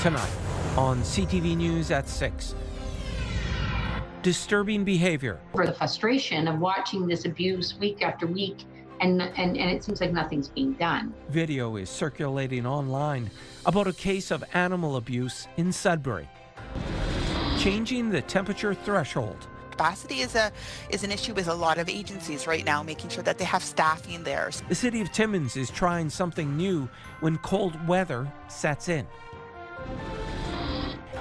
tonight on CTV News at 6. Disturbing behavior. For the frustration of watching this abuse week after week, and it seems like nothing's being done. Video is circulating online about a case of animal abuse in Sudbury. Changing the temperature threshold. Capacity is an issue with a lot of agencies right now, making sure that they have staffing there. The city of Timmins is trying something new when cold weather sets in.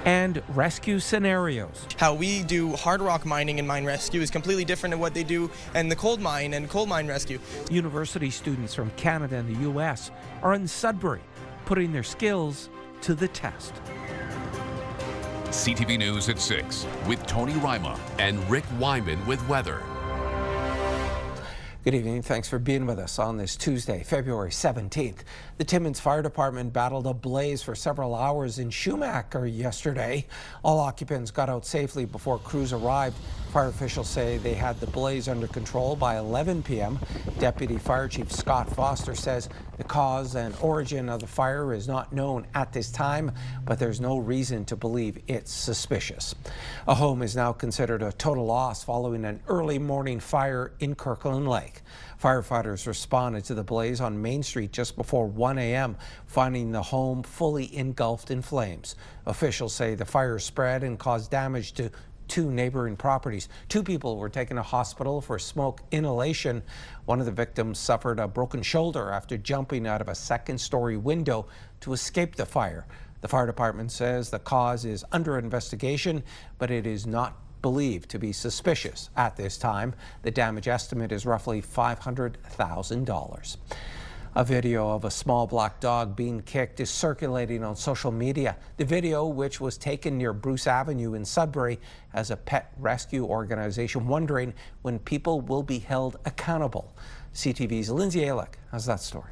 And rescue scenarios. How we do hard rock mining and mine rescue is completely different than what they do in the coal mine and coal mine rescue. University students from Canada and the U.S. are in Sudbury, putting their skills to the test. CTV News at 6 with Tony Ryma and Rick Wyman with weather. Good evening. Thanks for being with us on this Tuesday, February 17th. The Timmins Fire Department battled a blaze for several hours in Schumacher yesterday. All occupants got out safely before crews arrived. Fire officials say they had the blaze under control by 11 p.m. Deputy Fire Chief Scott Foster says the cause and origin of the fire is not known at this time, but there's no reason to believe it's suspicious. A home is now considered a total loss following an early morning fire in Kirkland Lake. Firefighters responded to the blaze on Main Street just before 1 a.m., finding the home fully engulfed in flames. Officials say the fire spread and caused damage to 2 neighboring properties. 2 people were taken to hospital for smoke inhalation. One of the victims suffered a broken shoulder after jumping out of a second-story window to escape the fire. The fire department says the cause is under investigation, but it is not believed to be suspicious at this time. The damage estimate is roughly $500,000. A video of a small black dog being kicked is circulating on social media. The video, which was taken near Bruce Avenue in Sudbury, has a pet rescue organization wondering when people will be held accountable. CTV's Lindsay Alick has that story.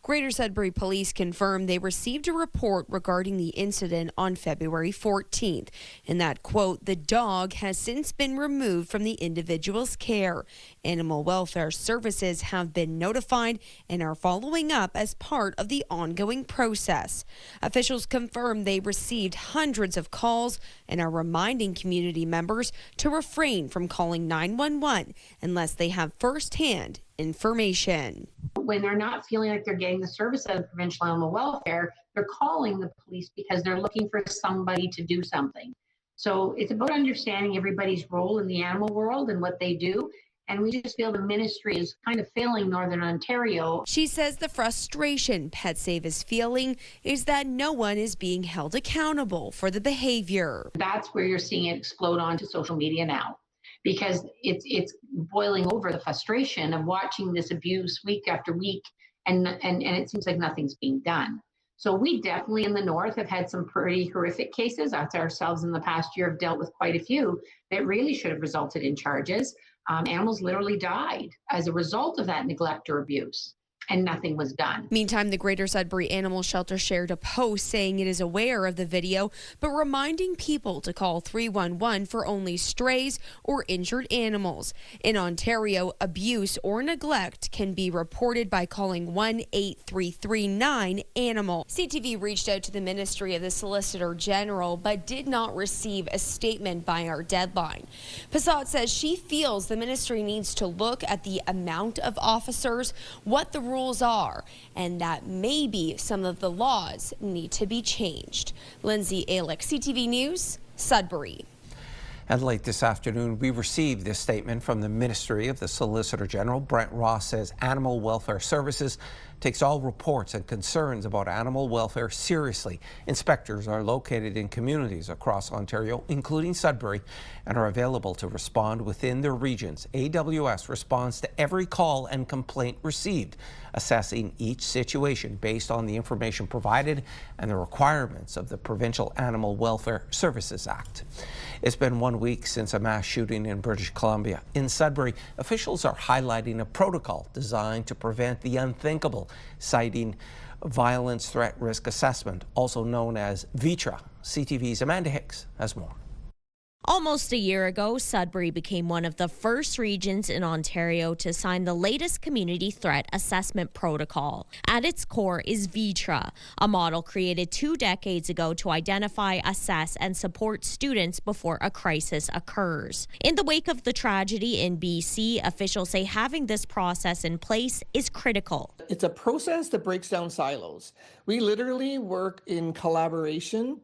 Greater Sudbury Police confirmed they received a report regarding the incident on February 14th. In that quote, the dog has since been removed from the individual's care. Animal Welfare Services have been notified and are following up as part of the ongoing process. Officials confirmed they received hundreds of calls and are reminding community members to refrain from calling 911 unless they have firsthand information. When they're not feeling like they're getting the service of provincial animal welfare, they're calling the police because they're looking for somebody to do something. So it's about understanding everybody's role in the animal world and what they do. And we just feel the ministry is kind of failing Northern Ontario. She says the frustration PetSave is feeling is that no one is being held accountable for the behavior. That's where you're seeing it explode onto social media now, because it's boiling over, the frustration of watching this abuse week after week, and it seems like nothing's being done. So we definitely in the north have had some pretty horrific cases. Us ourselves in the past year have dealt with quite a few that really should have resulted in charges. Animals literally died as a result of that neglect or abuse, and nothing was done. Meantime, the Greater Sudbury Animal Shelter shared a post saying it is aware of the video, but reminding people to call 311 for only strays or injured animals. In Ontario, abuse or neglect can be reported by calling 1-8339-ANIMAL. CTV reached out to the Ministry of the Solicitor General, but did not receive a statement by our deadline. Passat says she feels the ministry needs to look at the amount of officers, what the rules are, and that maybe some of the laws need to be changed. Lindsay Alick, CTV News, Sudbury. And late this afternoon, we received this statement from the Ministry of the Solicitor General. Brent Ross says Animal Welfare Services takes all reports and concerns about animal welfare seriously. Inspectors are located in communities across Ontario, including Sudbury, and are available to respond within their regions. AWS responds to every call and complaint received, assessing each situation based on the information provided and the requirements of the Provincial Animal Welfare Services Act. It's been 1 week since a mass shooting in British Columbia. In Sudbury, officials are highlighting a protocol designed to prevent the unthinkable, citing Violence Threat Risk Assessment, also known as VITRA. CTV's Amanda Hicks has more. Almost a year ago, Sudbury became one of the first regions in Ontario to sign the latest community threat assessment protocol. At its core is VITRA, a model created 2 decades ago to identify, assess, and support students before a crisis occurs. In the wake of the tragedy in BC, officials say having this process in place is critical. It's a process that breaks down silos. We literally work in collaboration.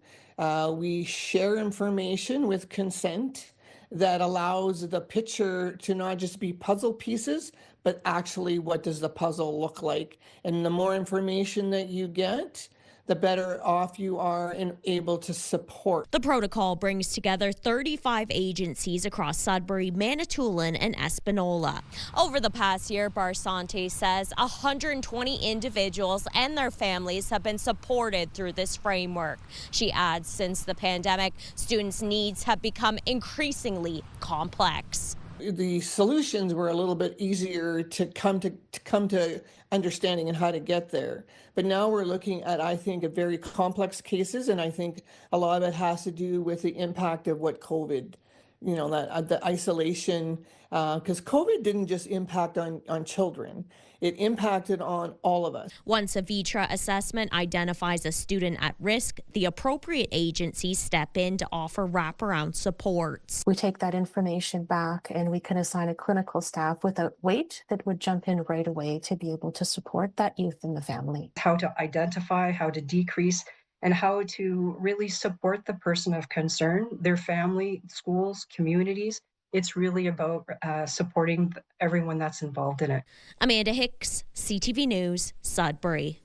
We share information with consent that allows the picture to not just be puzzle pieces, but actually what does the puzzle look like. And the more information that you get, the better off you are and able to support. The protocol brings together 35 agencies across Sudbury, Manitoulin, and Espanola. Over the past year, Barsante says 120 individuals and their families have been supported through this framework. She adds, since the pandemic, students' needs have become increasingly complex. The solutions were a little bit easier to come to understanding and how to get there. But now we're looking at, I think, at very complex cases, and I think a lot of it has to do with the impact of what COVID, that the isolation, because COVID didn't just impact on children. It impacted on all of us. Once a VITRA assessment identifies a student at risk, the appropriate agencies step in to offer wraparound supports. We take that information back and we can assign a clinical staff without wait that would jump in right away to be able to support that youth and the family. How to identify, how to decrease, and how to really support the person of concern, their family, schools, communities. It's really about supporting everyone that's involved in it. Amanda Hicks, CTV News, Sudbury.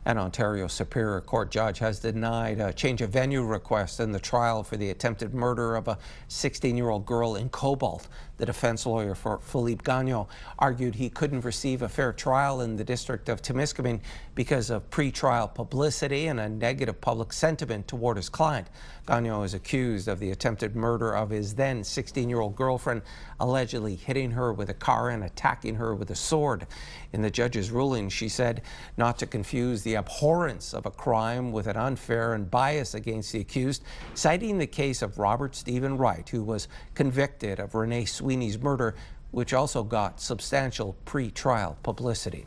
An Ontario Superior Court judge has denied a change of venue request in the trial for the attempted murder of a 16-year-old girl in Cobalt. The defense lawyer for Philippe Gagnon argued he couldn't receive a fair trial in the district of Timiskaming because of pre-trial publicity and a negative public sentiment toward his client. Gagnon is accused of the attempted murder of his then 16-year-old girlfriend, allegedly hitting her with a car and attacking her with a sword. In the judge's ruling, she said not to confuse the abhorrence of a crime with an unfair and bias against the accused, citing the case of Robert Stephen Wright, who was convicted of Renee Sweeney's murder, which also got substantial pre-trial publicity.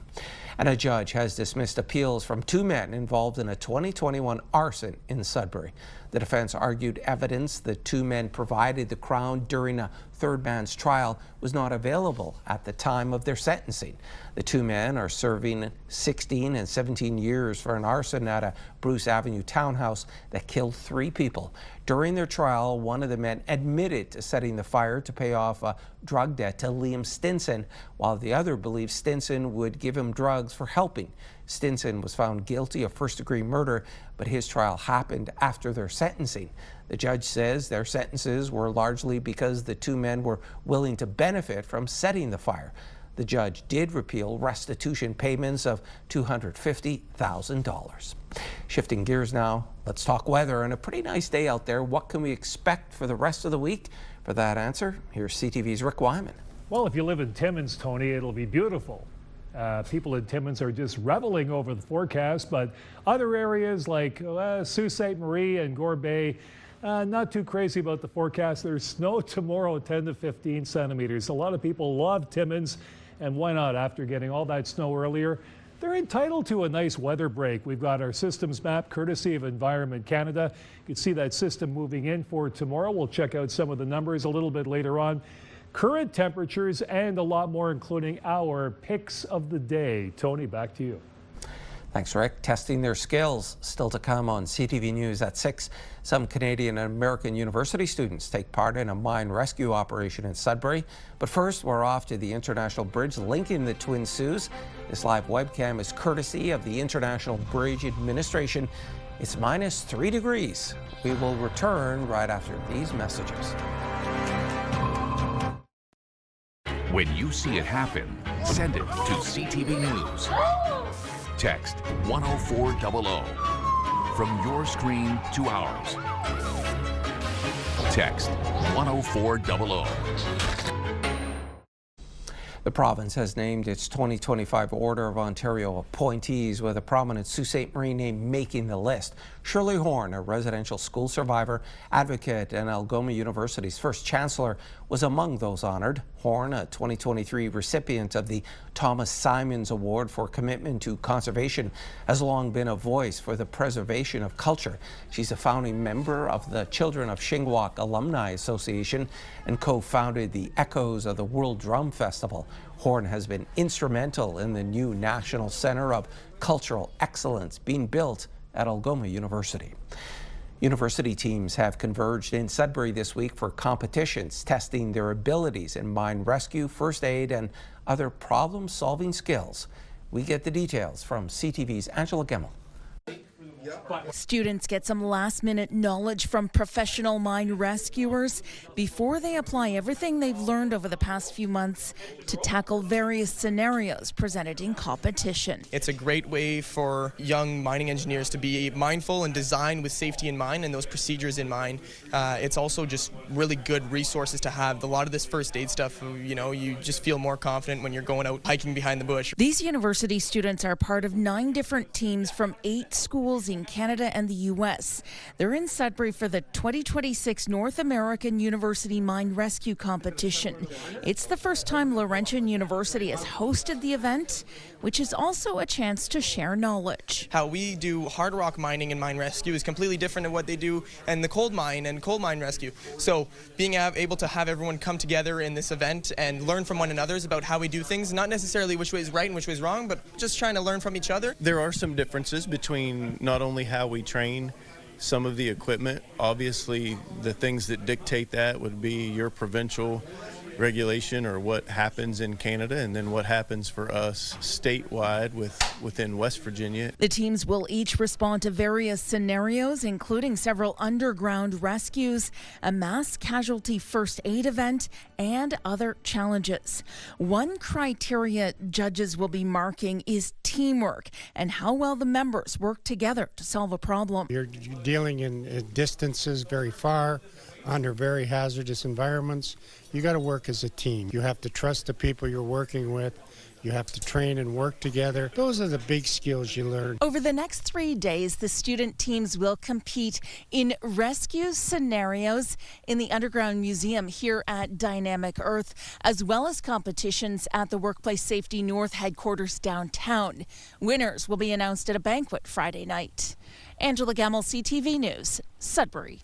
And a judge has dismissed appeals from 2 men involved in a 2021 arson in Sudbury. The defense argued evidence the 2 men provided the Crown during a third man's trial was not available at the time of their sentencing. The 2 men are serving 16 and 17 years for an arson at a Bruce Avenue townhouse that killed 3 people. During their trial, one of the men admitted to setting the fire to pay off a drug debt to Liam Stinson, while the other believed Stinson would give him drugs for helping. Stinson was found guilty of first-degree murder, but his trial happened after their sentencing. The judge says their sentences were largely because the 2 men were willing to benefit from setting the fire. The judge did repeal restitution payments of $250,000. Shifting gears now, let's talk weather. And a pretty nice day out there. What can we expect for the rest of the week? For that answer, here's CTV's Rick Wyman. Well, if you live in Timmins, Tony, it'll be beautiful. People in Timmins are just reveling over the forecast, but other areas like Sault Ste. Marie and Gore Bay, not too crazy about the forecast. There's snow tomorrow, 10 to 15 centimeters. A lot of people love Timmins, and why not? After getting all that snow earlier, they're entitled to a nice weather break. We've got our systems map courtesy of Environment Canada. You can see that system moving in for tomorrow. We'll check out some of the numbers a little bit later on. Current temperatures and a lot more, including our picks of the day. Tony, back to you. Thanks, Rick. Testing their skills still to come on CTV News at 6. Some Canadian and American university students take part in a mine rescue operation in Sudbury. But first, we're off to the International Bridge linking the Twin Saults. This live webcam is courtesy of the International Bridge Administration. It's -3 degrees. We will return right after these messages. When you see it happen, send it to CTV News. Text 10400 from your screen to ours. Text 10400. The province has named its 2025 Order of Ontario appointees, with a prominent Sault Ste. Marie name making the list. Shirley Horn, a residential school survivor, advocate, and Algoma University's first chancellor, was among those honored. Horn, a 2023 recipient of the Thomas Simons Award for commitment to conservation, has long been a voice for the preservation of culture. She's a founding member of the Children of Shingwauk Alumni Association and co-founded the Echoes of the World Drum Festival. Horn has been instrumental in the new National Centre of Cultural Excellence being built at Algoma University. University teams have converged in Sudbury this week for competitions, testing their abilities in mine rescue, first aid, and other problem-solving skills. We get the details from CTV's Angela Gemmell. Students get some last-minute knowledge from professional mine rescuers before they apply everything they've learned over the past few months to tackle various scenarios presented in competition. It's a great way for young mining engineers to be mindful and design with safety in mind and those procedures in mind. It's also just really good resources to have. A lot of this first aid stuff, you just feel more confident when you're going out hiking behind the bush. These university students are part of 9 different teams from 8 schools in Canada and the U.S. They're in Sudbury for the 2026 North American University Mine Rescue Competition. It's the first time Laurentian University has hosted the event, which is also a chance to share knowledge. How we do hard rock mining and mine rescue is completely different than what they do in the coal mine and coal mine rescue. So being able to have everyone come together in this event and learn from one another about how we do things, not necessarily which way is right and which way is wrong, but just trying to learn from each other. There are some differences between not only how we train some of the equipment. Obviously, the things that dictate that would be your provincial regulation or what happens in Canada, and then what happens for us statewide within West Virginia. The teams will each respond to various scenarios, including several underground rescues, a mass casualty first aid event, and other challenges. One criteria judges will be marking is teamwork and how well the members work together to solve a problem. You're dealing in distances very far, under very hazardous environments. You got to work as a team. You have to trust the people you're working with. You have to train and work together. Those are the big skills you learn. Over the next 3 days, the student teams will compete in rescue scenarios in the Underground Museum here at Dynamic Earth, as well as competitions at the Workplace Safety North headquarters downtown. Winners will be announced at a banquet Friday night. Angela Gemmell, CTV News, Sudbury.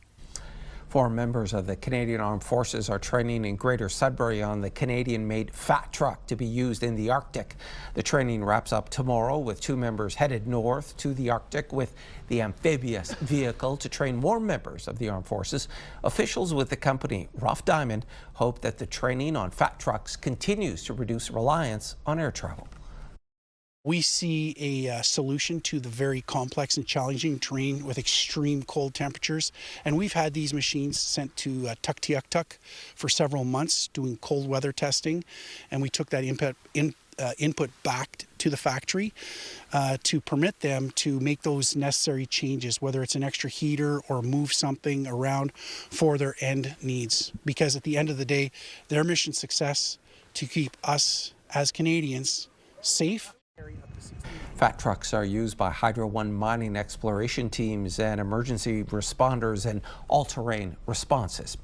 4 members of the Canadian Armed Forces are training in Greater Sudbury on the Canadian-made Fat Truck to be used in the Arctic. The training wraps up tomorrow, with 2 members headed north to the Arctic with the amphibious vehicle to train more members of the Armed Forces. Officials with the company, Rough Diamond, hope that the training on Fat Trucks continues to reduce reliance on air travel. We see a solution to the very complex and challenging terrain with extreme cold temperatures. And we've had these machines sent to Tuktoyaktuk for several months doing cold weather testing. And we took that input back to the factory to permit them to make those necessary changes, whether it's an extra heater or move something around for their end needs. Because at the end of the day, their mission success to keep us as Canadians safe. Fat trucks are used by Hydro One mining exploration teams and emergency responders in all-terrain responses.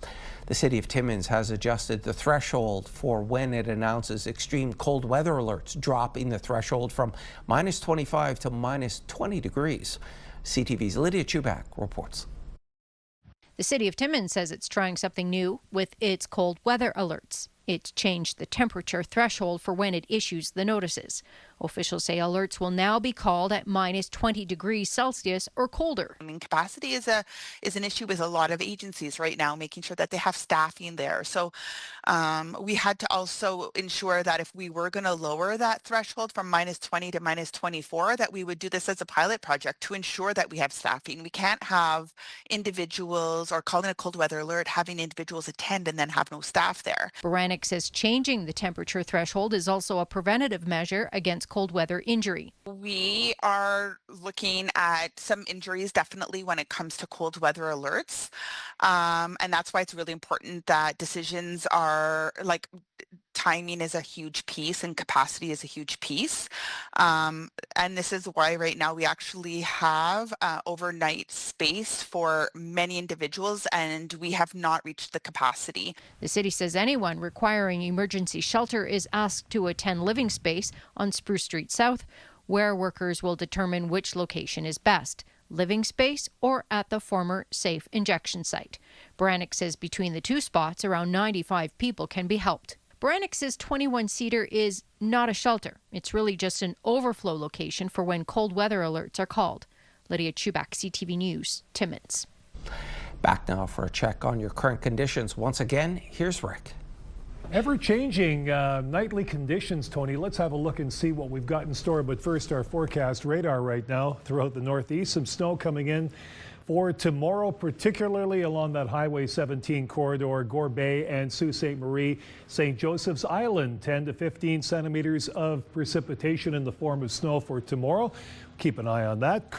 The city of Timmins has adjusted the threshold for when it announces extreme cold weather alerts, dropping the threshold from -25 to -20 degrees. CTV's Lydia Chubak reports. The city of Timmins says it's trying something new with its cold weather alerts. It's changed the temperature threshold for when it issues the notices. Officials say alerts will now be called at -20 degrees Celsius or colder. Capacity is an issue with a lot of agencies right now, making sure that they have staffing there. So we had to also ensure that if we were going to lower that threshold from -20 to -24, that we would do this as a pilot project to ensure that we have staffing. We can't have individuals, or calling a cold weather alert, having individuals attend and then have no staff there. Baranek says changing the temperature threshold is also a preventative measure against cold weather injury. We are looking at some injuries definitely when it comes to cold weather alerts. And that's why it's really important that decisions are timing is a huge piece and capacity is a huge piece. And this is why right now we actually have overnight space for many individuals, and we have not reached the capacity. The city says anyone requiring emergency shelter is asked to attend Living Space on Spruce Street South, where workers will determine which location is best, Living Space or at the former safe injection site. Brannock says between the two spots, around 95 people can be helped. Brannock says 21-seater is not a shelter. It's really just an overflow location for when cold weather alerts are called. Lydia Chubak, CTV News, Timmins. Back now for a check on your current conditions. Once again, here's Rick. Ever-changing nightly conditions, Tony. Let's have a look and see what we've got in store. But first, our forecast radar right now throughout the Northeast. Some snow coming in for tomorrow, particularly along that Highway 17 corridor, Gore Bay and Sault Ste. Marie. St. Joseph's Island, 10 to 15 centimeters of precipitation in the form of snow for tomorrow. Keep an eye on that.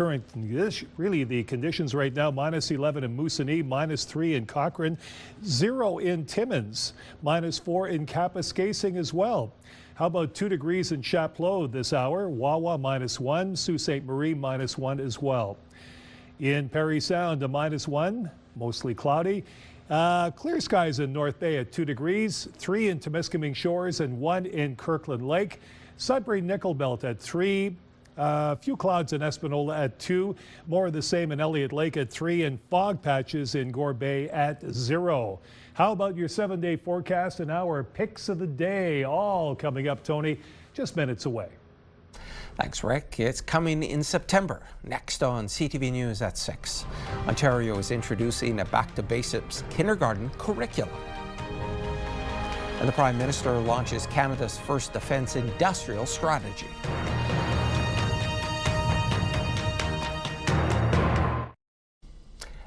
Really the conditions right now, -11 in Moosonee, -3 in Cochrane, 0 in Timmins, -4 in Kapuskasing as well. How about 2 degrees in Chapleau this hour? Wawa -1, Sault Ste. Marie -1 as well. In Parry Sound, a -1, mostly cloudy. Clear skies in North Bay at 2 degrees, 3 in Temiskaming Shores and 1 in Kirkland Lake. Sudbury Nickel Belt at 3. A few clouds in Espanola at 2. More of the same in Elliott Lake at 3 and fog patches in Gore Bay at 0. How about your 7-day forecast and our picks of the day? All coming up, Tony, just minutes away. Thanks, Rick. It's coming in September. Next on CTV News at 6. Ontario is introducing a back-to-basics kindergarten curriculum. And the Prime Minister launches Canada's first defence industrial strategy.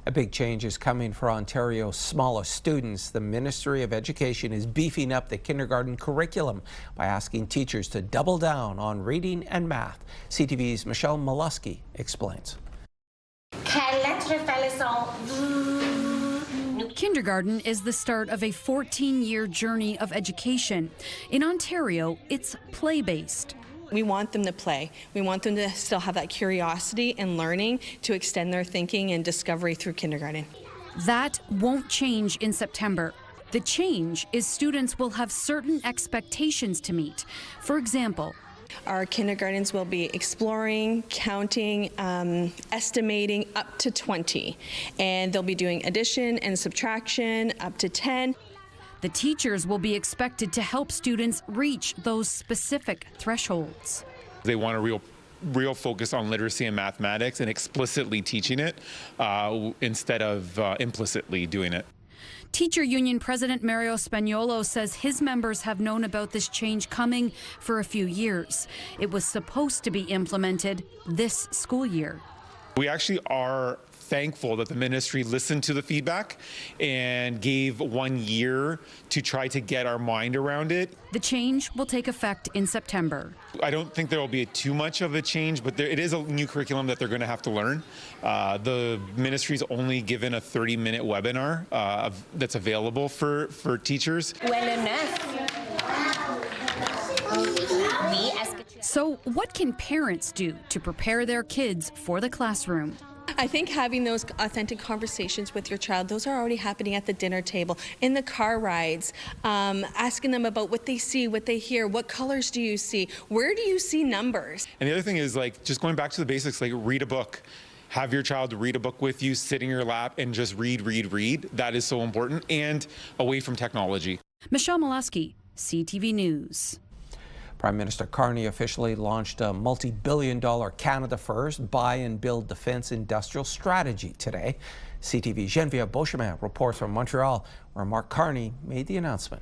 A big change is coming for Ontario's smallest students. The Ministry of Education is beefing up the kindergarten curriculum by asking teachers to double down on reading and math. CTV's Michelle Molesky explains. Kindergarten is the start of a 14-year journey of education. In Ontario, it's play-based. We want them to play. We want them to still have that curiosity and learning to extend their thinking and discovery through kindergarten. That won't change in September. The change is students will have certain expectations to meet. For example, our kindergartens will be exploring, counting, estimating up to 20. And they'll be doing addition and subtraction up to 10. The teachers will be expected to help students reach those specific thresholds. They want a real focus on literacy and mathematics and explicitly teaching it instead of implicitly doing it. Teacher Union President Mario Spagnuolo says his members have known about this change coming for a few years. It was supposed to be implemented this school year. We actually are thankful that the ministry listened to the feedback and gave 1 year to try to get our mind around it. The change will take effect in September. I don't think there will be too much of a change, but it is a new curriculum that they're going to have to learn. The ministry's only given a 30-minute webinar that's available for teachers. So what can parents do to prepare their kids for the classroom? I think having those authentic conversations with your child, those are already happening at the dinner table, in the car rides, asking them about what they see, what they hear, what colors do you see, where do you see numbers? And the other thing is just going back to the basics, read a book. Have your child read a book with you, sit in your lap and just read. That is so important, and away from technology. Michelle Molesky, CTV News. Prime Minister Carney officially launched a multi-billion-dollar Canada First Buy and Build Defence Industrial Strategy today. CTV's Geneviève Beauchemin reports from Montreal, where Mark Carney made the announcement.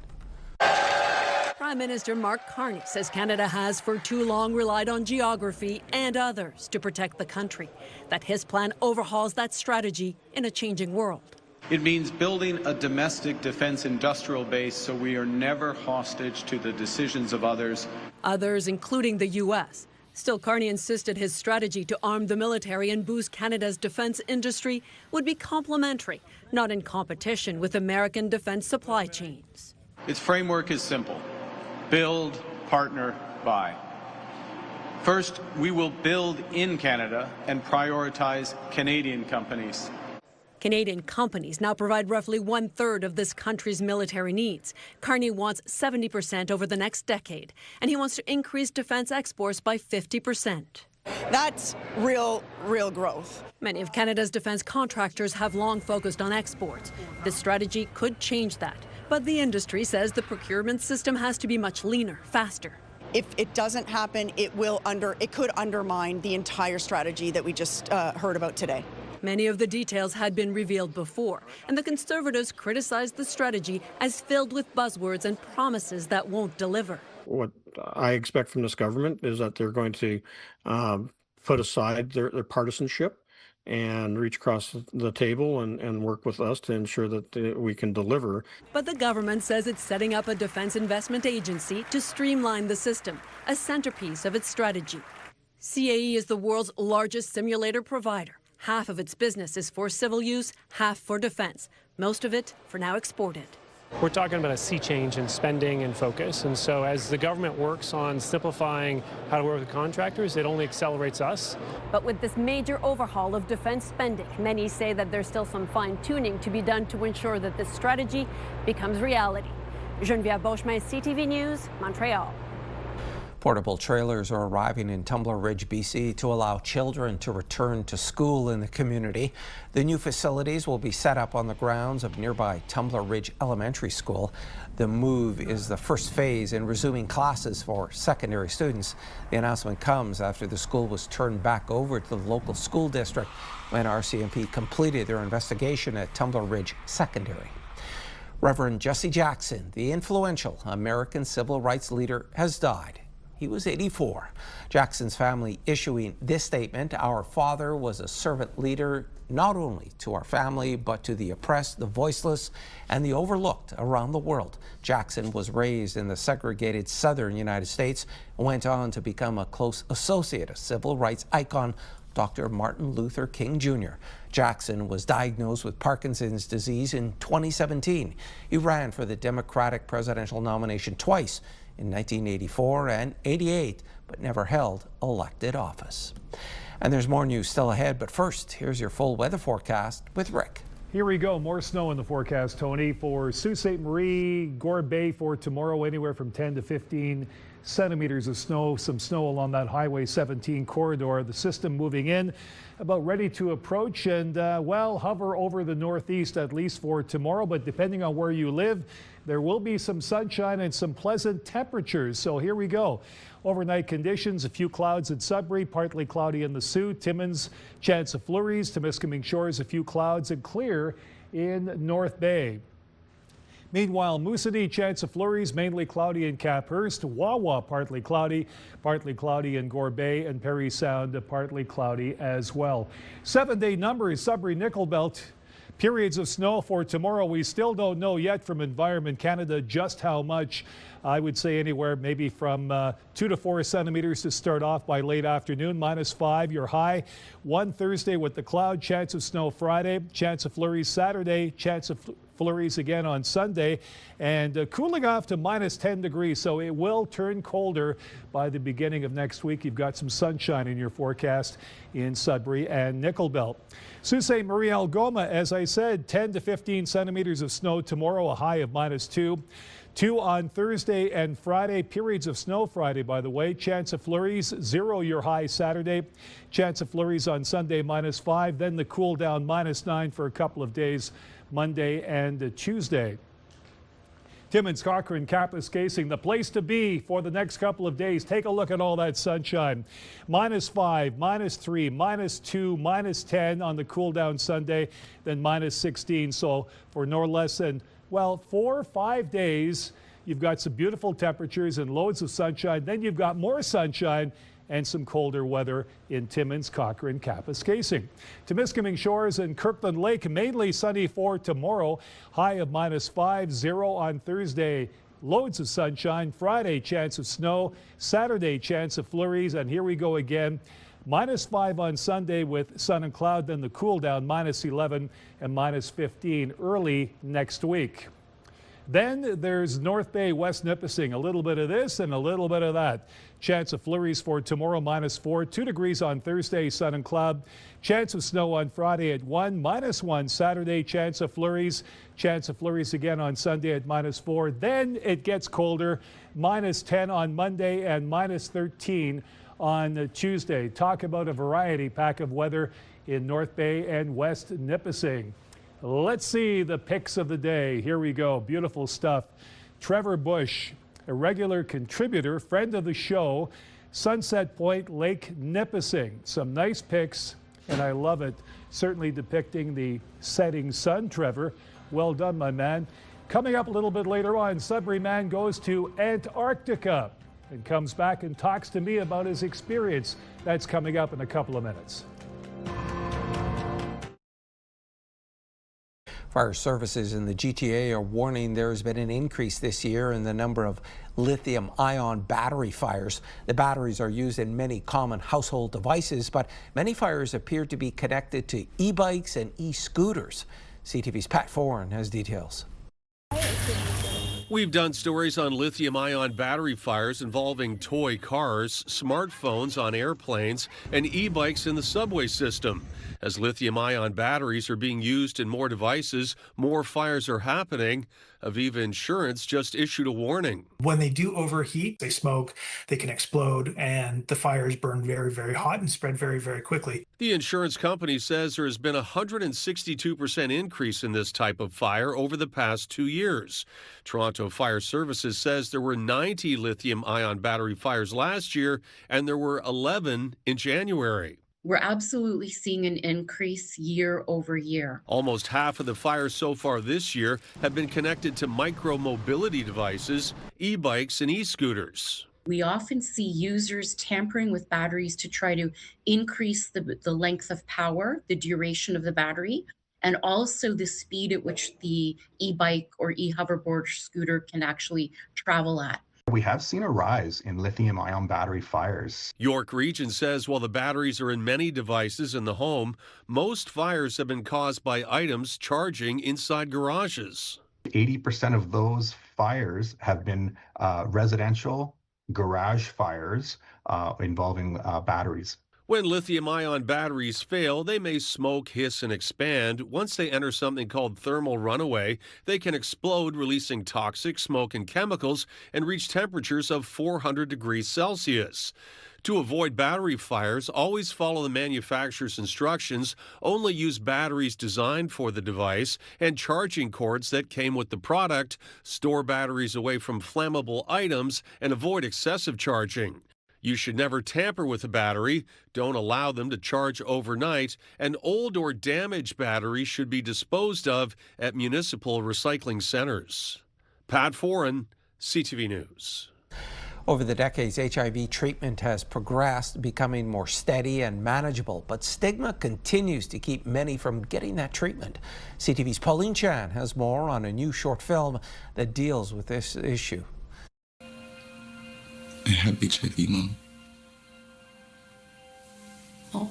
Prime Minister Mark Carney says Canada has for too long relied on geography and others to protect the country, that his plan overhauls that strategy in a changing world. It means building a domestic defense industrial base so we are never hostage to the decisions of others. Others, including the U.S. Still, Carney insisted his strategy to arm the military and boost Canada's defense industry would be complementary, not in competition with American defense supply chains. Its framework is simple. build, partner, buy. First, we will build in Canada and prioritize Canadian companies. Canadian companies now provide roughly 1/3 of this country's military needs. Carney wants 70% over the next decade, and he wants to increase defense exports by 50%. That's real growth. Many of Canada's defense contractors have long focused on exports. This strategy could change that, but the industry says the procurement system has to be much leaner, faster. If it doesn't happen, it could undermine the entire strategy that we just heard about today. Many of the details had been revealed before, and the Conservatives criticized the strategy as filled with buzzwords and promises that won't deliver. What I expect from this government is that they're going to put aside their partisanship and reach across the table and work with us to ensure that we can deliver. But the government says it's setting up a defense investment agency to streamline the system, a centerpiece of its strategy. CAE is the world's largest simulator provider. Half of its business is for civil use, half for defense, most of it for now exported. We're talking about a sea change in spending and focus, and so as the government works on simplifying how to work with contractors, it only accelerates us. But with this major overhaul of defense spending, many say that there's still some fine-tuning to be done to ensure that this strategy becomes reality. Geneviève Beauchemin, CTV News, Montreal. Portable trailers are arriving in Tumbler Ridge, BC to allow children to return to school in the community. The new facilities will be set up on the grounds of nearby Tumbler Ridge Elementary School. The move is the first phase in resuming classes for secondary students. The announcement comes after the school was turned back over to the local school district when RCMP completed their investigation at Tumbler Ridge Secondary. Reverend Jesse Jackson, the influential American civil rights leader, has died. He was 84. Jackson's family issuing this statement: "Our father was a servant leader not only to our family, but to the oppressed, the voiceless, and the overlooked around the world." Jackson was raised in the segregated southern United States and went on to become a close associate of civil rights icon Dr. Martin Luther King Jr. Jackson was diagnosed with Parkinson's disease in 2017. He ran for the Democratic presidential nomination twice, in 1984 and 88, but never held elected office. And there's more news still ahead, but first, here's your full weather forecast with Rick. Here we go. More snow in the forecast, Tony. For Sault Ste. Marie, Gore Bay for tomorrow, anywhere from 10 to 15 centimeters of snow. Some snow along that Highway 17 corridor. The system moving in, about ready to approach and, well, hover over the northeast at least for tomorrow. But depending on where you live, there will be some sunshine and some pleasant temperatures. So here we go. Overnight conditions, a few clouds at Sudbury, partly cloudy in the Sault, Timmins, chance of flurries, Temiskaming Shores, a few clouds and clear in North Bay. Meanwhile, Moosonee, chance of flurries, mainly cloudy in Caphurst, Wawa, partly cloudy in Gore Bay, and Parry Sound, partly cloudy as well. 7-day numbers, Sudbury Nickel Belt. Periods of snow for tomorrow. We still don't know yet from Environment Canada just how much. I would say anywhere maybe from 2 to 4 centimeters to start off by late afternoon. -5 your high. 1 Thursday with the cloud. Chance of snow Friday. Chance of flurries Saturday. Chance of flurries again on Sunday. And cooling off to -10 degrees. So it will turn colder by the beginning of next week. You've got some sunshine in your forecast in Sudbury and Nickel Belt. Sault Ste. Marie Algoma, as I said, 10 to 15 centimeters of snow tomorrow, a high of -2. 2 on Thursday and Friday. Periods of snow Friday, by the way. Chance of flurries, 0 your high Saturday. Chance of flurries on Sunday, -5. Then the cool down, -9 for a couple of days, Monday and Tuesday. Timmins, Cochrane, Kapuskasing, the place to be for the next couple of days. Take a look at all that sunshine. -5, -3, -2, -10 on the cool down Sunday, then -16. So for no less than, well, 4 or 5 days, you've got some beautiful temperatures and loads of sunshine. Then you've got more sunshine and some colder weather in Timmins, Cochrane, Kapuskasing. Temiskaming Shores and Kirkland Lake, mainly sunny for tomorrow. High of -5, 0 on Thursday. Loads of sunshine. Friday, chance of snow. Saturday, chance of flurries. And here we go again. -5 on Sunday with sun and cloud. Then the cool down, -11 and -15 early next week. Then there's North Bay, West Nipissing. A little bit of this and a little bit of that. Chance of flurries for tomorrow, -4. 2 degrees on Thursday, sun and cloud. Chance of snow on Friday at 1, -1 Saturday. Chance of flurries. Chance of flurries again on Sunday at -4. Then it gets colder. -10 on Monday and -13 on Tuesday. Talk about a variety pack of weather in North Bay and West Nipissing. Let's see the picks of the day. Here we go. Beautiful stuff. Trevor Bush, a regular contributor, friend of the show, Sunset Point, Lake Nipissing. Some nice picks, and I love it. Certainly depicting the setting sun, Trevor. Well done, my man. Coming up a little bit later on, Sudbury man goes to Antarctica and comes back and talks to me about his experience. That's coming up in a couple of minutes. Fire services in the GTA are warning there has been an increase this year in the number of lithium-ion battery fires. The batteries are used in many common household devices, but many fires appear to be connected to e-bikes and e-scooters. CTV's Pat Foran has details. We've done stories on lithium-ion battery fires involving toy cars, smartphones on airplanes, and e-bikes in the subway system. As lithium-ion batteries are being used in more devices, more fires are happening. Aviva Insurance just issued a warning. When they do overheat, they smoke, they can explode, and the fires burn very, very hot and spread very, very quickly. The insurance company says there has been a 162% increase in this type of fire over the past 2 years. Toronto Fire Services says there were 90 lithium-ion battery fires last year, and there were 11 in January. We're absolutely seeing an increase year over year. Almost half of the fires so far this year have been connected to micro-mobility devices, e-bikes and e-scooters. We often see users tampering with batteries to try to increase the length of power, the duration of the battery, and also the speed at which the e-bike or e-hoverboard scooter can actually travel at. We have seen a rise in lithium-ion battery fires. York Region says while the batteries are in many devices in the home, most fires have been caused by items charging inside garages. 80% of those fires have been residential garage fires involving batteries. When lithium-ion batteries fail, they may smoke, hiss, and expand. Once they enter something called thermal runaway, they can explode, releasing toxic smoke and chemicals, and reach temperatures of 400 degrees Celsius. To avoid battery fires, always follow the manufacturer's instructions, only use batteries designed for the device, and charging cords that came with the product. Store batteries away from flammable items and avoid excessive charging. You should never tamper with a battery. Don't allow them to charge overnight. An old or damaged battery should be disposed of at municipal recycling centers. Pat Foran, CTV News. Over the decades, HIV treatment has progressed, becoming more steady and manageable, but stigma continues to keep many from getting that treatment. CTV's Pauline Chan has more on a new short film that deals with this issue. I have HIV, Mom. Oh,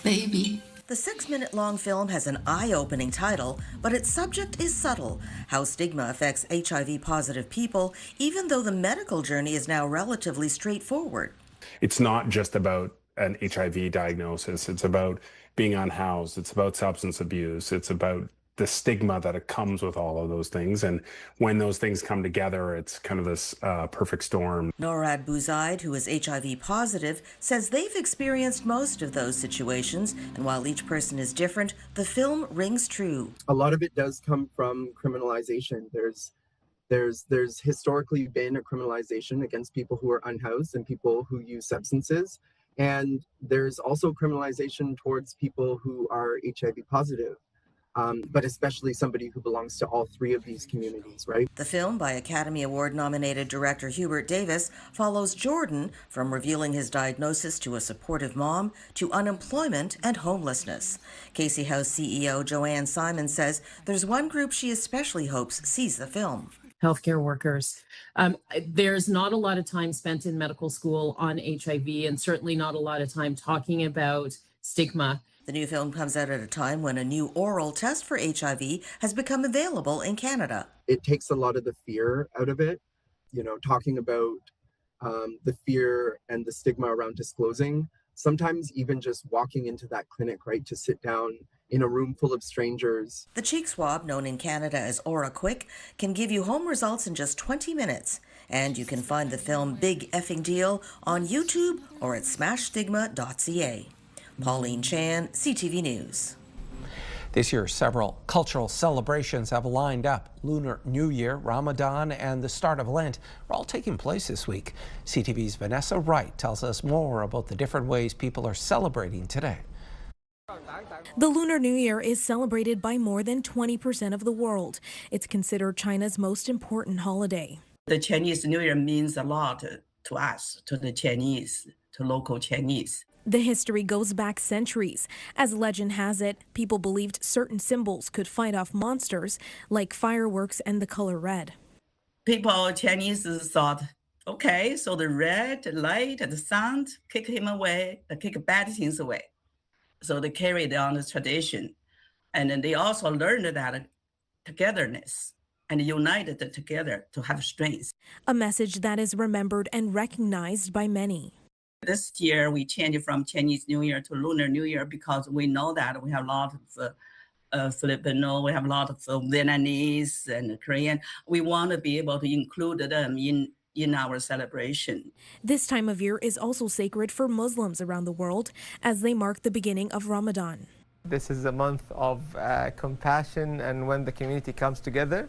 baby. The 6-minute-long film has an eye-opening title, but its subject is subtle: how stigma affects HIV-positive people, even though the medical journey is now relatively straightforward. It's not just about an HIV diagnosis. It's about being unhoused. It's about substance abuse. It's about the stigma that comes with all of those things. And when those things come together, it's kind of this perfect storm. Norad Bouzaid, who is HIV positive, says they've experienced most of those situations. And while each person is different, the film rings true. A lot of it does come from criminalization. There's historically been a criminalization against people who are unhoused and people who use substances. And there's also criminalization towards people who are HIV positive. But especially somebody who belongs to all three of these communities, right? The film, by Academy Award-nominated director Hubert Davis, follows Jordan from revealing his diagnosis to a supportive mom to unemployment and homelessness. Casey House CEO Joanne Simon says there's one group she especially hopes sees the film. Healthcare workers. There's not a lot of time spent in medical school on HIV, and certainly not a lot of time talking about stigma The new film comes out at a time when a new oral test for HIV has become available in Canada. It takes a lot of the fear out of it, talking about the fear and the stigma around disclosing. Sometimes even just walking into that clinic, right, to sit down in a room full of strangers. The cheek swab, known in Canada as Aura Quick, can give you home results in just 20 minutes. And you can find the film Big Effing Deal on YouTube or at smashstigma.ca. Pauline Chan, CTV News. This year, several cultural celebrations have lined up. Lunar New Year, Ramadan, and the start of Lent are all taking place this week. CTV's Vanessa Wright tells us more about the different ways people are celebrating today. The Lunar New Year is celebrated by more than 20% of the world. It's considered China's most important holiday. The Chinese New Year means a lot to us, to the Chinese, to local Chinese. The history goes back centuries. As legend has it, people believed certain symbols could fight off monsters, like fireworks and the color red. Chinese thought, okay, so the red, the light, and the sound, kick him away, kick bad things away. So they carried on the tradition. And then they also learned that togetherness and united together to have strength. A message that is remembered and recognized by many. This year, we changed from Chinese New Year to Lunar New Year because we know that we have a lot of Filipino, we have a lot of Vietnamese and Korean. We want to be able to include them in our celebration. This time of year is also sacred for Muslims around the world as they mark the beginning of Ramadan. This is a month of compassion and when the community comes together.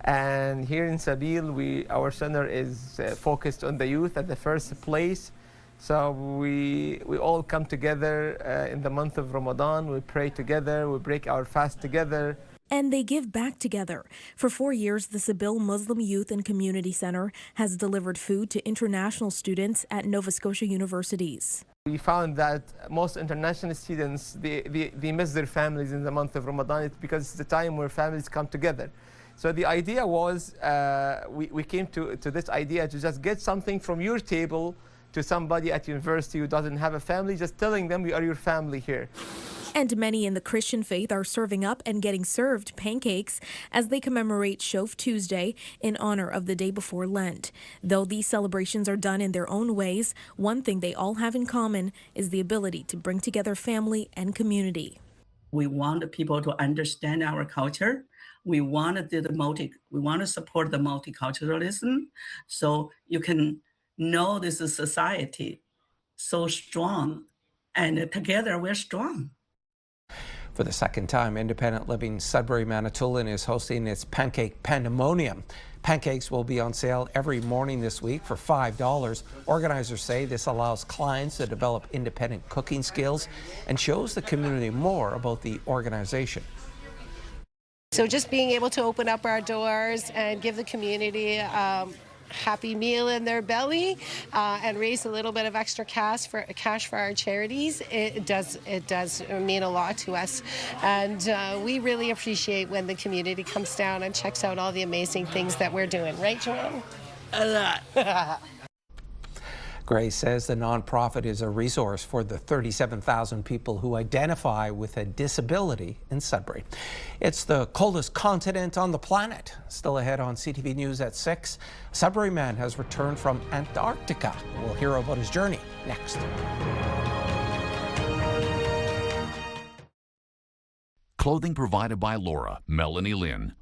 And here in Sabil, our center is focused on the youth at the first place. So we all come together in the month of Ramadan. We pray together, we break our fast together. And they give back together. For 4 years, the Sabil Muslim Youth and Community Center has delivered food to international students at Nova Scotia universities. We found that most international students, they miss their families in the month of Ramadan. It's because it's the time where families come together. So the idea was, we came to this idea to just get something from your table to somebody at university who doesn't have a family, just telling them we are your family here. And many in the Christian faith are serving up and getting served pancakes as they commemorate Shove Tuesday in honor of the day before Lent. Though these celebrations are done in their own ways, one thing they all have in common is the ability to bring together family and community. We want people to understand our culture. We want to support the multiculturalism, so you can know this is society so strong, and together we're strong. For the second time, independent living Sudbury, Manitoulin is hosting its Pancake Pandemonium. Pancakes will be on sale every morning this week for $5. Organizers say this allows clients to develop independent cooking skills and shows the community more about the organization. So just being able to open up our doors and give the community happy meal in their belly and raise a little bit of extra cash for our charities, it does mean a lot to us, and we really appreciate when the community comes down and checks out all the amazing things that we're doing, right, Joanne? A lot. Gray says the nonprofit is a resource for the 37,000 people who identify with a disability in Sudbury. It's the coldest continent on the planet. Still ahead on CTV News at 6. A Sudbury man has returned from Antarctica. We'll hear about his journey next. Clothing provided by Laura, Melanie Lynn.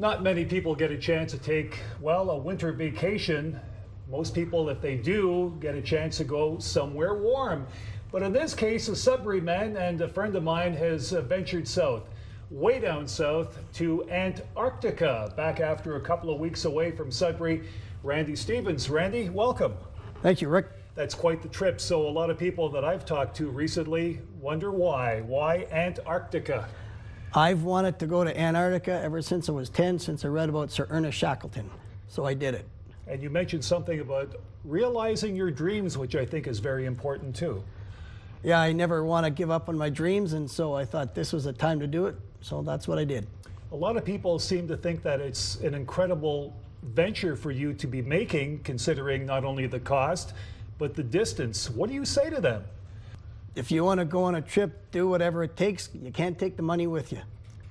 Not many people get a chance to take, well, a winter vacation. Most people, if they do, get a chance to go somewhere warm. But in this case, a Sudbury man and a friend of mine has ventured south, way down south to Antarctica, back after a couple of weeks away from Sudbury. Randy Stevens. Randy, welcome. Thank you, Rick. That's quite the trip. So a lot of people that I've talked to recently wonder why. Why Antarctica? I've wanted to go to Antarctica ever since I was 10, since I read about Sir Ernest Shackleton. So I did it. And you mentioned something about realizing your dreams, which I think is very important too. Yeah, I never want to give up on my dreams, and so I thought this was the time to do it. So that's what I did. A lot of people seem to think that it's an incredible venture for you to be making, considering not only the cost, but the distance, what do you say to them? If you want to go on a trip, do whatever it takes. You can't take the money with you.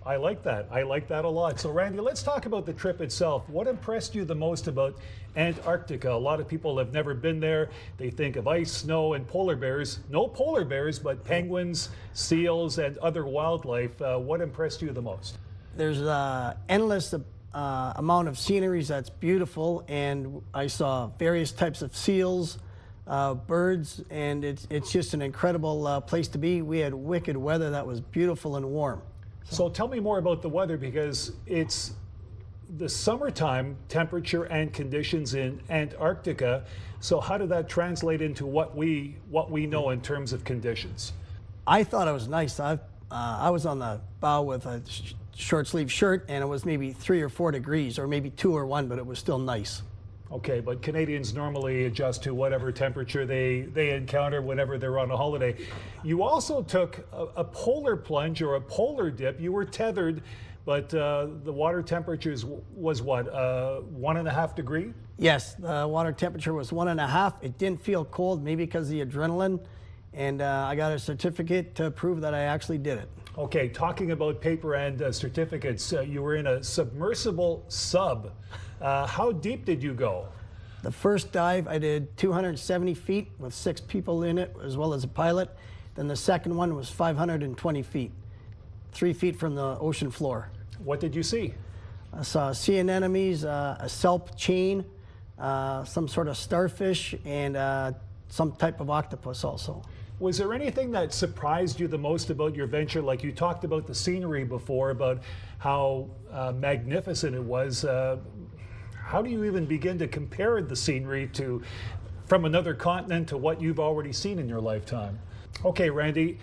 I like that. I like that a lot. So Randy, let's talk about the trip itself. What impressed you the most about Antarctica? A lot of people have never been there. They think of ice, snow, and polar bears. No polar bears, but penguins, seals, and other wildlife. What impressed you the most? There's endless amount of sceneries that's beautiful, and I saw various types of seals, birds, and it's just an incredible place to be. We had wicked weather that was beautiful and warm. So tell me more about the weather, because it's the summertime temperature and conditions in Antarctica. So how did that translate into what we know in terms of conditions? I thought it was nice. I was on the bow with a short sleeve shirt, and it was maybe 3 or 4 degrees, or maybe 2 or 1, but it was still nice. Okay, but Canadians normally adjust to whatever temperature they encounter whenever they're on a holiday. You also took a polar plunge or a polar dip. You were tethered, but the water temperatures was what, 1.5 degrees? Yes, the water temperature was 1.5. It didn't feel cold, maybe because of the adrenaline, and I got a certificate to prove that I actually did it. Okay, talking about paper and certificates, you were in a submersible sub. How deep did you go? The first dive, I did 270 feet with 6 people in it, as well as a pilot. Then the second one was 520 feet, 3 feet from the ocean floor. What did you see? I saw sea anemones, a kelp chain, some sort of starfish, and some type of octopus also. Was there anything that surprised you the most about your venture? Like you talked about the scenery before, about how magnificent it was. How do you even begin to compare the scenery from another continent to what you've already seen in your lifetime? Okay, Randy,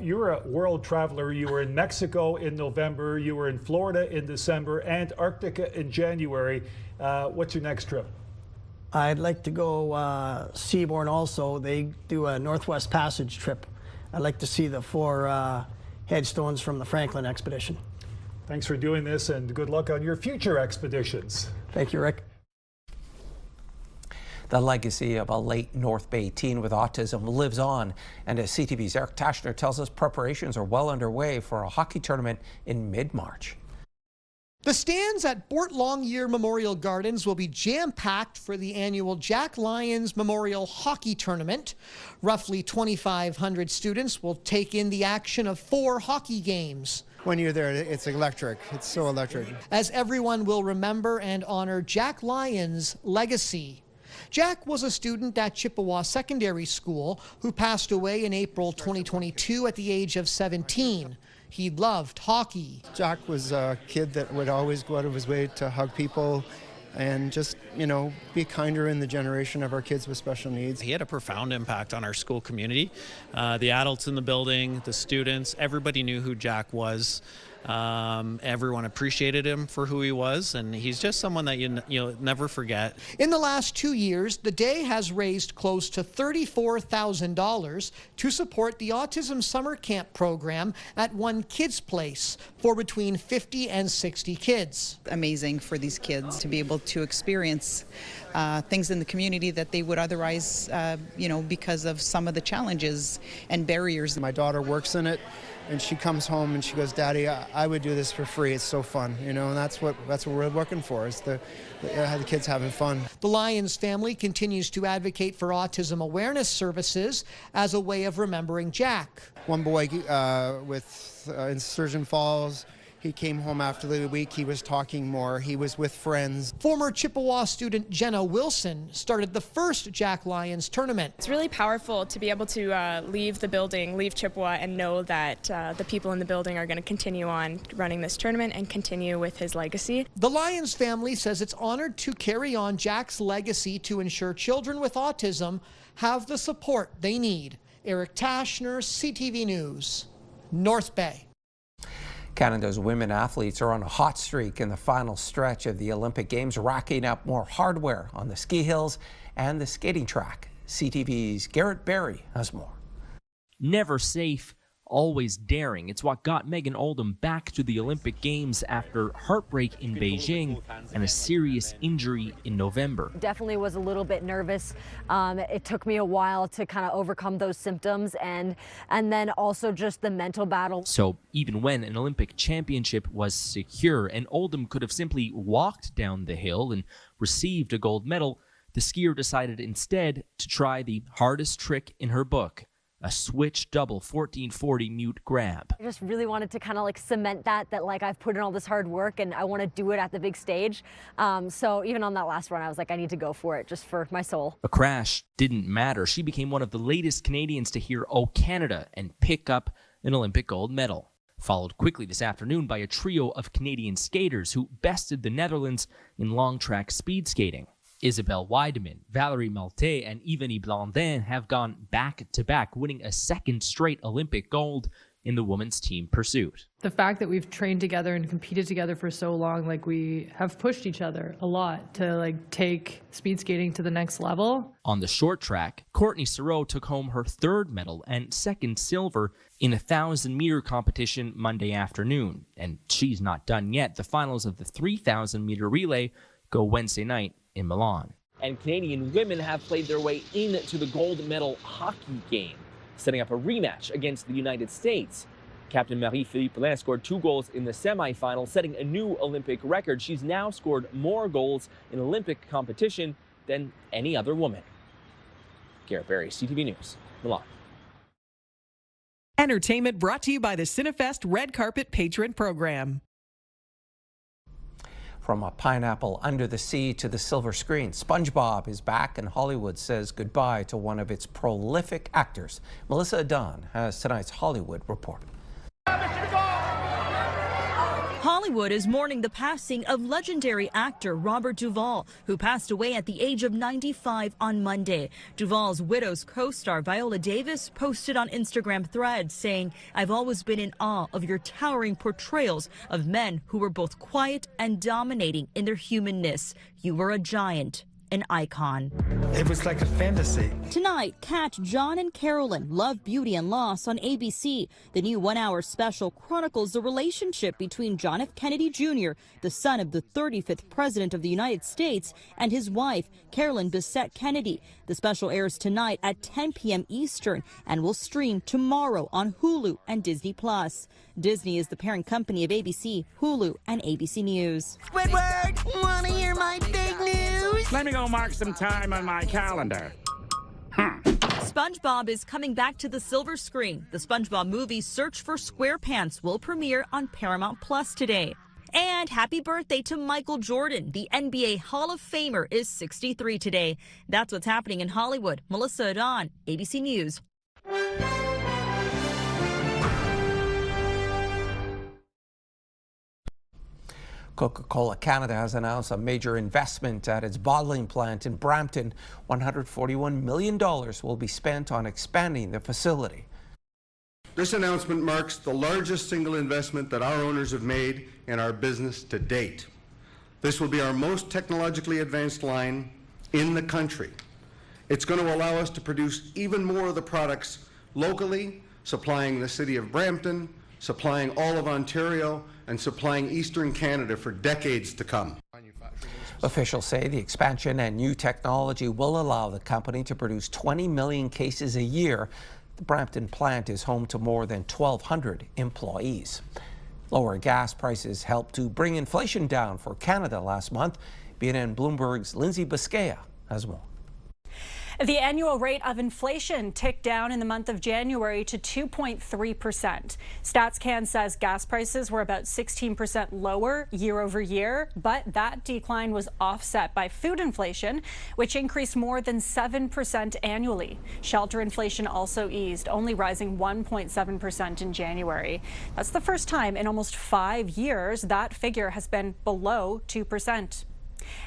you're a world traveler. You were in Mexico in November, you were in Florida in December, Antarctica in January. What's your next trip? I'd like to go seaborne also. They do a Northwest Passage trip. I'd like to see the 4 headstones from the Franklin expedition. Thanks for doing this, and good luck on your future expeditions. Thank you, Rick. The legacy of a late North Bay teen with autism lives on, and as CTV's Eric Tashner tells us, preparations are well underway for a hockey tournament in mid-March. The stands at Bort Longyear Memorial Gardens will be jam-packed for the annual Jack Lyons Memorial Hockey Tournament. Roughly 2,500 students will take in the action of 4 hockey games. When you're there, it's electric. It's so electric. As everyone will remember and honor Jack Lyons' legacy. Jack was a student at Chippewa Secondary School who passed away in April 2022 at the age of 17. He loved hockey. Jack was a kid that would always go out of his way to hug people and just, be kinder in the generation of our kids with special needs. He had a profound impact on our school community. The adults in the building, the students, everybody knew who Jack was. Everyone appreciated him for who he was, and he's just someone that you'll never forget. In the last 2 years, the day has raised close to $34,000 to support the Autism Summer Camp program at One Kids Place for between 50 and 60 kids. Amazing for these kids to be able to experience things in the community that they would otherwise, because of some of the challenges and barriers. My daughter works in it, and she comes home and she goes, "Daddy, I would do this for free. It's so fun," and that's what we're looking for, is the kids having fun. The Lyons family continues to advocate for autism awareness services as a way of remembering Jack. One boy in Surgeon Falls, he came home after the week. He was talking more. He was with friends. Former Chippewa student Jenna Wilson started the first Jack Lyons tournament. It's really powerful to be able to leave the building, leave Chippewa, and know that the people in the building are going to continue on running this tournament and continue with his legacy. The Lyons family says it's honored to carry on Jack's legacy to ensure children with autism have the support they need. Eric Tashner, CTV News, North Bay. Canada's women athletes are on a hot streak in the final stretch of the Olympic Games, racking up more hardware on the ski hills and the skating track. CTV's Garrett Berry has more. Never safe, always daring. It's what got Megan Oldham back to the Olympic Games after heartbreak in Beijing and a serious injury in November. Definitely was a little bit nervous. It took me a while to kind of overcome those symptoms and then also just the mental battle. So even when an Olympic championship was secure and Oldham could have simply walked down the hill and received a gold medal, the skier decided instead to try the hardest trick in her book, a switch double 1440 mute grab. I just really wanted to kind of like cement that like I've put in all this hard work and I want to do it at the big stage. So even on that last run, I was like, I need to go for it just for my soul. A crash didn't matter. She became one of the latest Canadians to hear "Oh Canada" and pick up an Olympic gold medal. Followed quickly this afternoon by a trio of Canadian skaters who bested the Netherlands in long track speed skating. Isabelle Weideman, Valérie Maltais, and Yvonne Blandin have gone back-to-back, winning a second straight Olympic gold in the women's team pursuit. The fact that we've trained together and competed together for so long, like we have pushed each other a lot to like take speed skating to the next level. On the short track, Courtney Sereau took home her third medal and second silver in a 1,000-meter competition Monday afternoon. And she's not done yet. The finals of the 3,000-meter relay go Wednesday night in Milan. And Canadian women have played their way into the gold medal hockey game, setting up a rematch against the United States. Captain Marie-Philippe Poulin scored 2 goals in the semifinal, setting a new Olympic record. She's now scored more goals in Olympic competition than any other woman. Garrett Berry, CTV News, Milan. Entertainment brought to you by the Cinefest Red Carpet Patron Program. From a pineapple under the sea to the silver screen, SpongeBob is back and Hollywood says goodbye to one of its prolific actors. Melissa Dunn has tonight's Hollywood report. Hollywood is mourning the passing of legendary actor Robert Duvall, who passed away at the age of 95 on Monday. Duvall's widow's co-star Viola Davis posted on Instagram Threads saying, "I've always been in awe of your towering portrayals of men who were both quiet and dominating in their humanness. You were a giant, an icon." It was like a fantasy. Tonight, Kat, John, and Carolyn, Love, Beauty, and Loss on ABC. The new one-hour special chronicles the relationship between John F. Kennedy Jr., the son of the 35th President of the United States, and his wife, Carolyn Bessette Kennedy. The special airs tonight at 10 p.m. Eastern and will stream tomorrow on Hulu and Disney+. Disney is the parent company of ABC, Hulu, and ABC News. Squidward, want to hear my big news? Let me go mark some time on my calendar. SpongeBob is coming back to the silver screen. The SpongeBob movie Search for SquarePants will premiere on Paramount Plus today. And happy birthday to Michael Jordan. The NBA Hall of Famer is 63 today. That's what's happening in Hollywood. Melissa Adon, ABC News. Coca-Cola Canada has announced a major investment at its bottling plant in Brampton. $141 million will be spent on expanding the facility. This announcement marks the largest single investment that our owners have made in our business to date. This will be our most technologically advanced line in the country. It's going to allow us to produce even more of the products locally, supplying the city of Brampton, supplying all of Ontario, and supplying Eastern Canada for decades to come. Officials say the expansion and new technology will allow the company to produce 20 million cases a year. The Brampton plant is home to more than 1,200 employees. Lower gas prices helped to bring inflation down for Canada last month. BNN Bloomberg's Lindsay Biscaya has more. The annual rate of inflation ticked down in the month of January to 2.3%. StatsCan says gas prices were about 16% lower year over year, but that decline was offset by food inflation, which increased more than 7% annually. Shelter inflation also eased, only rising 1.7% in January. That's the first time in almost 5 years that figure has been below 2%.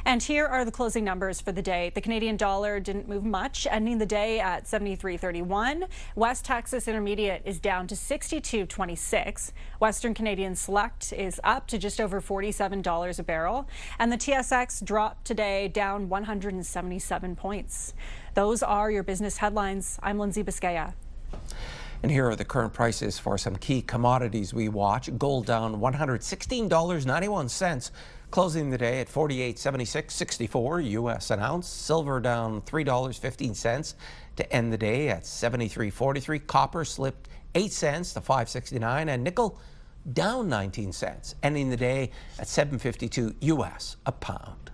And here are the closing numbers for the day. The Canadian dollar didn't move much, ending the day at 73.31. West Texas Intermediate is down to 62.26. Western Canadian Select is up to just over $47 a barrel. And the TSX dropped today, down 177 points. Those are your business headlines. I'm Lindsay Biscaya. And here are the current prices for some key commodities we watch. Gold down $116.91, closing the day at $48.76.64 U.S. an ounce. Silver down $3.15 to end the day at $73.43. Copper slipped 8 cents to $5.69, and nickel down 19 cents, ending the day at $7.52 U.S. a pound.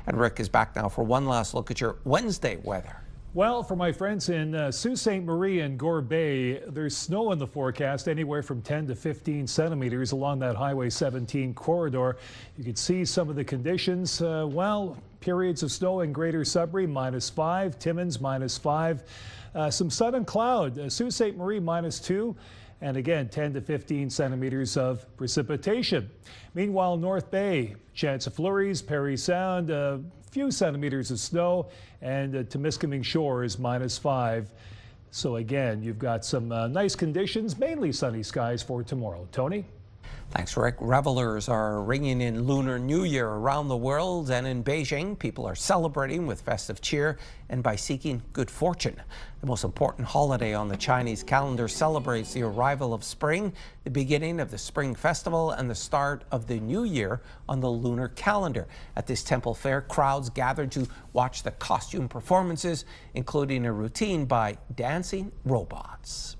And Rick is back now for one last look at your Wednesday weather. Well, for my friends in Sault Ste. Marie and Gore Bay, there's snow in the forecast, anywhere from 10 to 15 centimeters along that Highway 17 corridor. You can see some of the conditions. Periods of snow in Greater Sudbury, -5, Timmins, -5. Some sun and cloud, Sault Ste. Marie, -2. And again, 10 to 15 centimeters of precipitation. Meanwhile, North Bay, chance of flurries, Perry Sound, a few centimeters of snow, and Temiskaming Shore is -5. So again, you've got some nice conditions, mainly sunny skies for tomorrow. Tony? Thanks, Rick. Revelers are ringing in Lunar New Year around the world, and in Beijing, people are celebrating with festive cheer and by seeking good fortune. The most important holiday on the Chinese calendar celebrates the arrival of spring, the beginning of the Spring Festival, and the start of the new year on the lunar calendar. At this temple fair, crowds gathered to watch the costume performances, including a routine by dancing robots.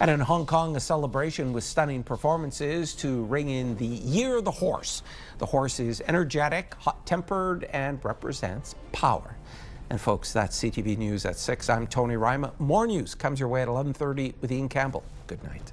And in Hong Kong, a celebration with stunning performances to ring in the Year of the Horse. The horse is energetic, hot-tempered, and represents power. And folks, that's CTV News at 6. I'm Tony Ryma. More news comes your way at 11:30 with Ian Campbell. Good night.